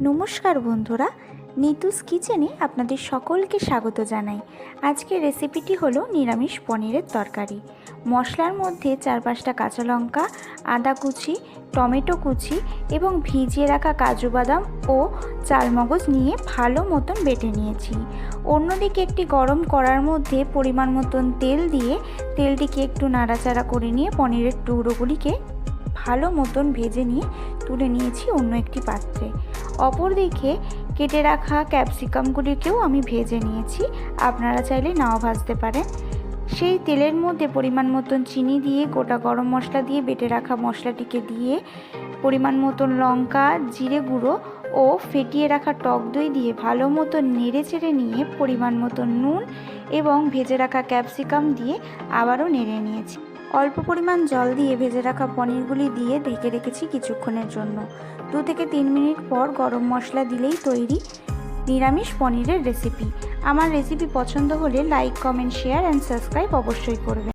নমস্কার বন্ধুরা, নিতুস কিচেনে আপনাদের সকলকে স্বাগত জানাই। আজকের রেসিপিটি হলো নিরামিষ পনিরের তরকারি। মশলার মধ্যে 4-5টা কাঁচা লঙ্কা, আদা কুচি, টমেটো কুচি এবং ভিজিয়ে রাখা কাজু বাদাম ও চালমগজ নিয়ে ভালো মতন বেটে নিয়েছি। অন্যদিকে একটি গরম কড়ার মধ্যে পরিমাণ মতন তেল দিয়ে তেলটিকে একটু নাড়াচাড়া করে নিয়ে পনিরের টুকরোগুলিকে ভালো মতন ভেজে নিয়ে তুলে নিয়েছি অন্য একটি পাত্রে। অপরদিকে কেটে রাখা ক্যাপসিকামগুলিকেও আমি ভেজে নিয়েছি, আপনারা চাইলে নাও ভাজতে পারেন। সেই তেলের মধ্যে পরিমাণ মতন চিনি দিয়ে গোটা গরম মশলা দিয়ে বেটে রাখা মশলাটিকে দিয়ে পরিমাণ মতন লঙ্কা, জিরে গুঁড়ো ও ফেটিয়ে রাখা টক দই দিয়ে ভালো মতন নেড়ে চেড়ে নিয়ে পরিমাণ মতন নুন এবং ভেজে রাখা ক্যাপসিকাম দিয়ে আবারও নেড়ে নিয়েছি। অল্প পরিমাণ জল দিয়ে ভেজে রাখা পনিরগুলি দিয়ে ঢেকে রেখেছি কিছুক্ষণের জন্য। 2 থেকে 3 মিনিট পর গরম মশলা দিলেই তৈরি নিরামিষ পনিরের রেসিপি। আমার রেসিপি পছন্দ হলে like, comment, share and subscribe অবশ্যই করবেন।